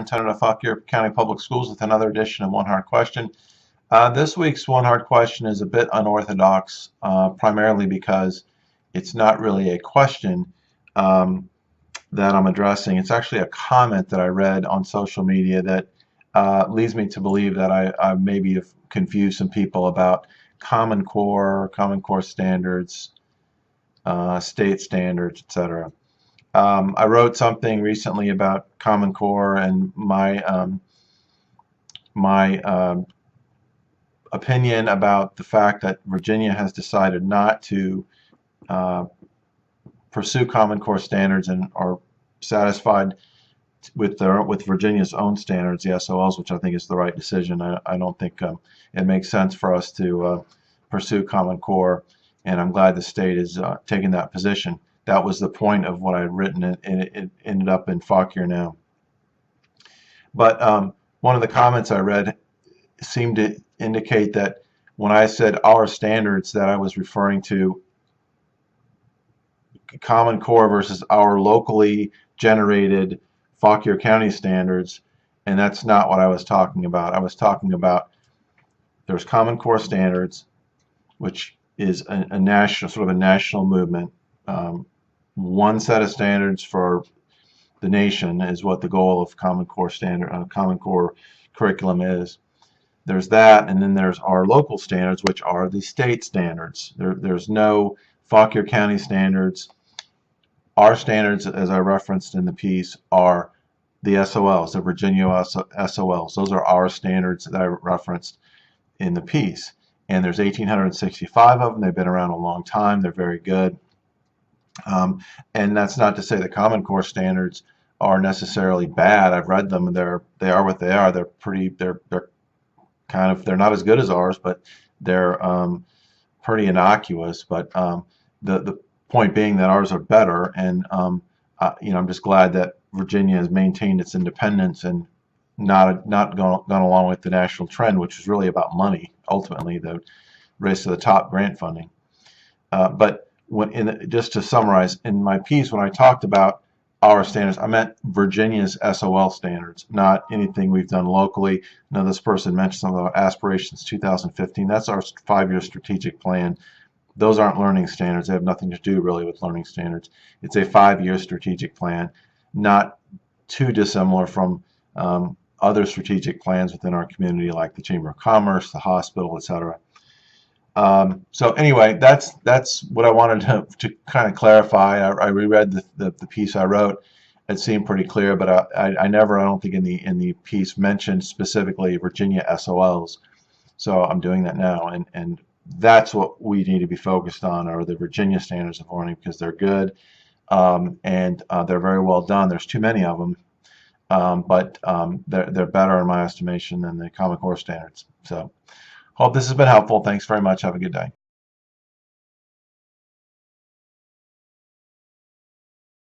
Superintendent of Fauquier County Public Schools with another edition of One Hard Question. This week's One Hard Question is a bit unorthodox, primarily because it's not really a question that I'm addressing. It's actually a comment that I read on social media that leads me to believe that I maybe have confused some people about Common Core standards, state standards, etc. I wrote something recently about Common Core and my opinion about the fact that Virginia has decided not to pursue Common Core standards and are satisfied with Virginia's own standards, the SOLs, which I think is the right decision. I don't think it makes sense for us to pursue Common Core, and I'm glad the state is taking that position. That was the point of what I had written, and it ended up in Fauquier now. But one of the comments I read seemed to indicate that when I said our standards, that I was referring to Common Core versus our locally generated Fauquier County standards, and that's not what I was talking about. I was talking about there's Common Core standards, which is a national, sort of a national movement. One set of standards for the nation is what the goal of Common Core Common Core curriculum is. There's that, and then there's our local standards, which are the state standards. There's no Fauquier County standards. Our standards, as I referenced in the piece, are the SOLs, the Virginia SOLs. Those are our standards that I referenced in the piece. And there's 1,865 of them. They've been around a long time. They're very good. And that's not to say the Common Core standards are necessarily bad. I've read them. They are what they are. They're not as good as ours, but they're pretty innocuous. But the point being that ours are better, and I'm just glad that Virginia has maintained its independence and not gone along with the national trend, which is really about money. Ultimately, the race to the top grant funding. But just to summarize, in my piece, when I talked about our standards, I meant Virginia's SOL standards, not anything we've done locally. Now, this person mentioned something about Aspirations 2015. That's our 5-year strategic plan. Those aren't learning standards. They have nothing to do really with learning standards. It's a 5-year strategic plan, not too dissimilar from other strategic plans within our community, like the Chamber of Commerce, the hospital, etc. So anyway, that's what I wanted to kind of clarify. I reread the piece I wrote. It seemed pretty clear, but I never, I don't think in the piece mentioned specifically Virginia SOLs. So I'm doing that now, and that's what we need to be focused on, are the Virginia standards of learning, because they're good, and they're very well done. There's too many of them, but they're better in my estimation than the Common Core standards. So hope this has been helpful. Thanks very much. Have a good day.